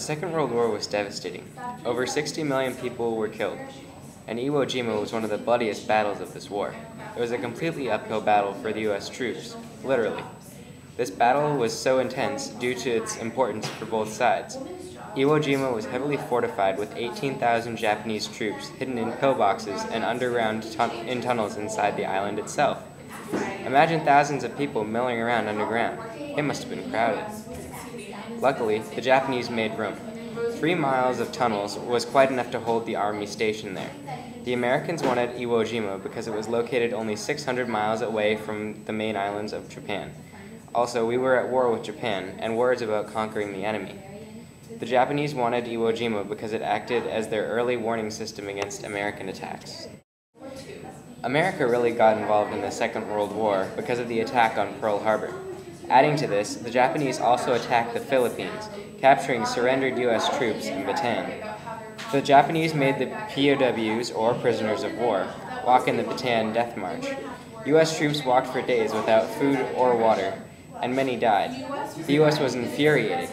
Second World War was devastating. Over 60 million people were killed, and Iwo Jima was one of the bloodiest battles of this war. It was a completely uphill battle for the U.S. troops, literally. This battle was so intense due to its importance for both sides. Iwo Jima was heavily fortified with 18,000 Japanese troops hidden in pillboxes and underground in tunnels inside the island itself. Imagine thousands of people milling around underground. It must have been crowded. Luckily, the Japanese made room. 3 miles of tunnels was quite enough to hold the army stationed there. The Americans wanted Iwo Jima because it was located only 600 miles away from the main islands of Japan. Also, we were at war with Japan, and war is about conquering the enemy. The Japanese wanted Iwo Jima because it acted as their early warning system against American attacks. America really got involved in the Second World War because of the attack on Pearl Harbor. Adding to this, the Japanese also attacked the Philippines, capturing surrendered U.S. troops in Bataan. The Japanese made the POWs, or prisoners of war, walk in the Bataan Death March. U.S. troops walked for days without food or water, and many died. The U.S. was infuriated.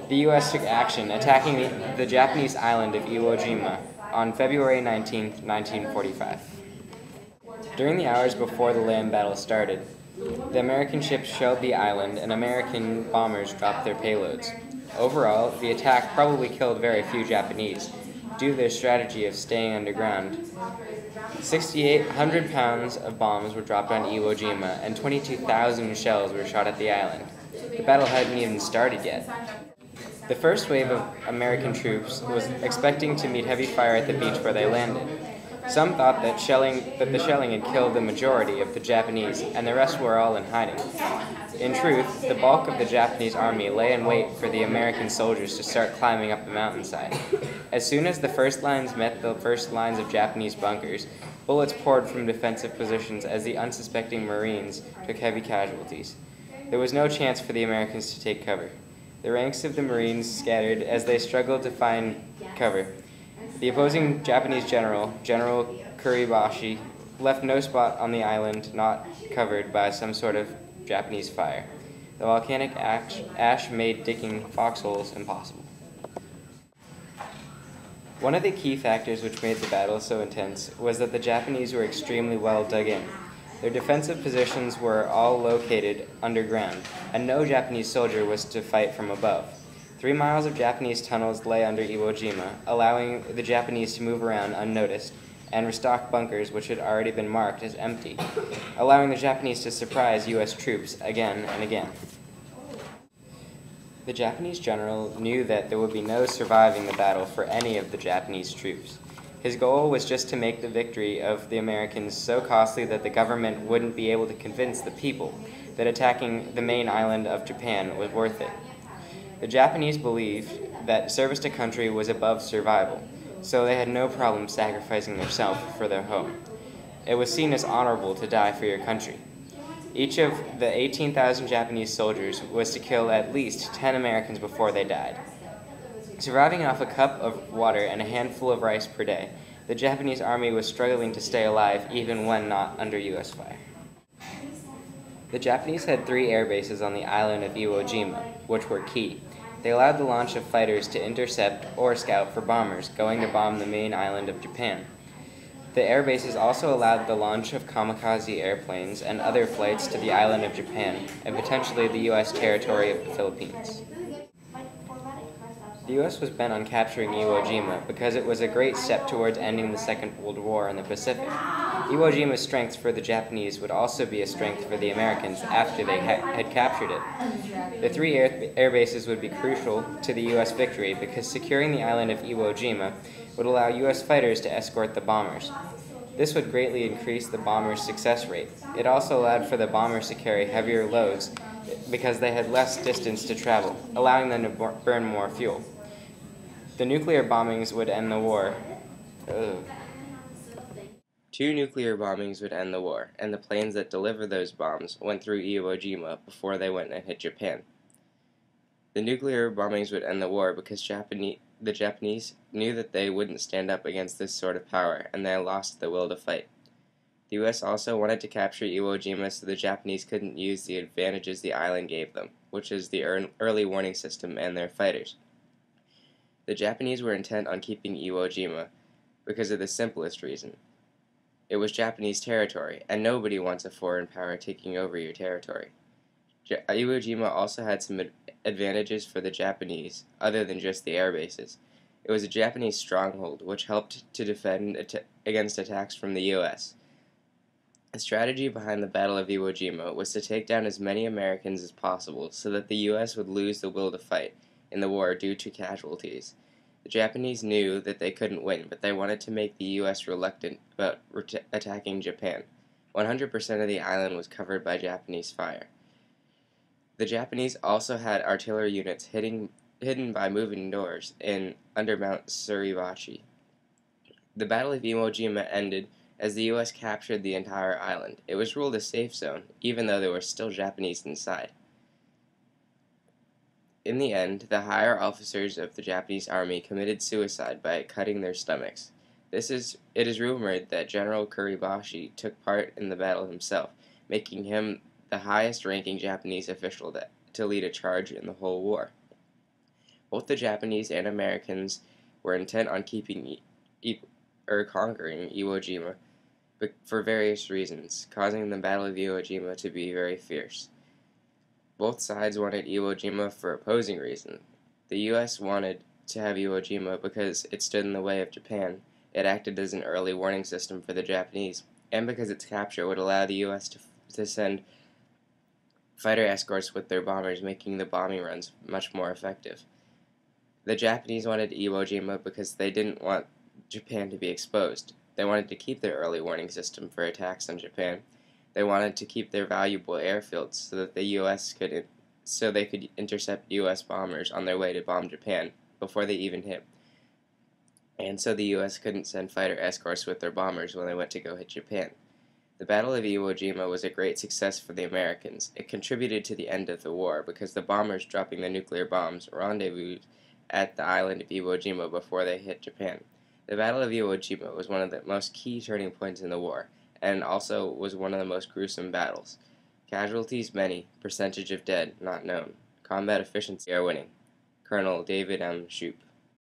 The U.S. took action, attacking the Japanese island of Iwo Jima on February 19, 1945. During the hours before the land battle started, the American ships shelled the island and American bombers dropped their payloads. Overall, the attack probably killed very few Japanese, due to their strategy of staying underground. 6,800 pounds of bombs were dropped on Iwo Jima, and 22,000 shells were shot at the island. The battle hadn't even started yet. The first wave of American troops was expecting to meet heavy fire at the beach where they landed. Some thought that the shelling had killed the majority of the Japanese, and the rest were all in hiding. In truth, the bulk of the Japanese army lay in wait for the American soldiers to start climbing up the mountainside. As soon as the first lines met the first lines of Japanese bunkers, bullets poured from defensive positions as the unsuspecting Marines took heavy casualties. There was no chance for the Americans to take cover. The ranks of the Marines scattered as they struggled to find cover. The opposing Japanese General Kuribashi, left no spot on the island not covered by some sort of Japanese fire. The volcanic ash made digging foxholes impossible. One of the key factors which made the battle so intense was that the Japanese were extremely well dug in. Their defensive positions were all located underground, and no Japanese soldier was to fight from above. 3 miles of Japanese tunnels lay under Iwo Jima, allowing the Japanese to move around unnoticed and restock bunkers which had already been marked as empty, allowing the Japanese to surprise U.S. troops again and again. The Japanese general knew that there would be no surviving the battle for any of the Japanese troops. His goal was just to make the victory of the Americans so costly that the government wouldn't be able to convince the people that attacking the main island of Japan was worth it. The Japanese believed that service to country was above survival, so they had no problem sacrificing themselves for their home. It was seen as honorable to die for your country. Each of the 18,000 Japanese soldiers was to kill at least 10 Americans before they died. Surviving off a cup of water and a handful of rice per day, the Japanese army was struggling to stay alive even when not under U.S. fire. The Japanese had 3 air bases on the island of Iwo Jima, which were key. They allowed the launch of fighters to intercept or scout for bombers going to bomb the main island of Japan. The air bases also allowed the launch of kamikaze airplanes and other flights to the island of Japan and potentially the U.S. territory of the Philippines. The U.S. was bent on capturing Iwo Jima because it was a great step towards ending the Second World War in the Pacific. Iwo Jima's strength for the Japanese would also be a strength for the Americans after they had captured it. The 3 air bases would be crucial to the U.S. victory because securing the island of Iwo Jima would allow U.S. fighters to escort the bombers. This would greatly increase the bombers' success rate. It also allowed for the bombers to carry heavier loads because they had less distance to travel, allowing them to burn more fuel. The nuclear bombings would end the war. 2 nuclear bombings would end the war, and the planes that delivered those bombs went through Iwo Jima before they went and hit Japan. The nuclear bombings would end the war because the Japanese knew that they wouldn't stand up against this sort of power, and they lost the will to fight. The U.S. also wanted to capture Iwo Jima so the Japanese couldn't use the advantages the island gave them, which is the early warning system and their fighters. The Japanese were intent on keeping Iwo Jima because of the simplest reason. It was Japanese territory, and nobody wants a foreign power taking over your territory. Iwo Jima also had some advantages for the Japanese, other than just the air bases. It was a Japanese stronghold, which helped to defend against attacks from the U.S. The strategy behind the Battle of Iwo Jima was to take down as many Americans as possible so that the U.S. would lose the will to fight in the war due to casualties. The Japanese knew that they couldn't win, but they wanted to make the U.S. reluctant about attacking Japan. 100% of the island was covered by Japanese fire. The Japanese also had artillery units hidden by moving doors under Mount Suribachi. The Battle of Iwo Jima ended as the U.S. captured the entire island. It was ruled a safe zone, even though there were still Japanese inside. In the end, the higher officers of the Japanese army committed suicide by cutting their stomachs. It is rumored that General Kuribashi took part in the battle himself, making him the highest-ranking Japanese official to lead a charge in the whole war. Both the Japanese and Americans were intent on conquering Iwo Jima for various reasons, causing the Battle of Iwo Jima to be very fierce. Both sides wanted Iwo Jima for opposing reasons. The U.S. wanted to have Iwo Jima because it stood in the way of Japan. It acted as an early warning system for the Japanese, and because its capture would allow the U.S. to send fighter escorts with their bombers, making the bombing runs much more effective. The Japanese wanted Iwo Jima because they didn't want Japan to be exposed. They wanted to keep their early warning system for attacks on Japan. They wanted to keep their valuable airfields so that they could intercept U.S. bombers on their way to bomb Japan before they even hit. And so the U.S. couldn't send fighter escorts with their bombers when they went to go hit Japan. The Battle of Iwo Jima was a great success for the Americans. It contributed to the end of the war because the bombers dropping the nuclear bombs rendezvoused at the island of Iwo Jima before they hit Japan. The Battle of Iwo Jima was one of the most key turning points in the war, and also was one of the most gruesome battles. Casualties many, percentage of dead not known. Combat efficiency are winning. Colonel David M. Shoup.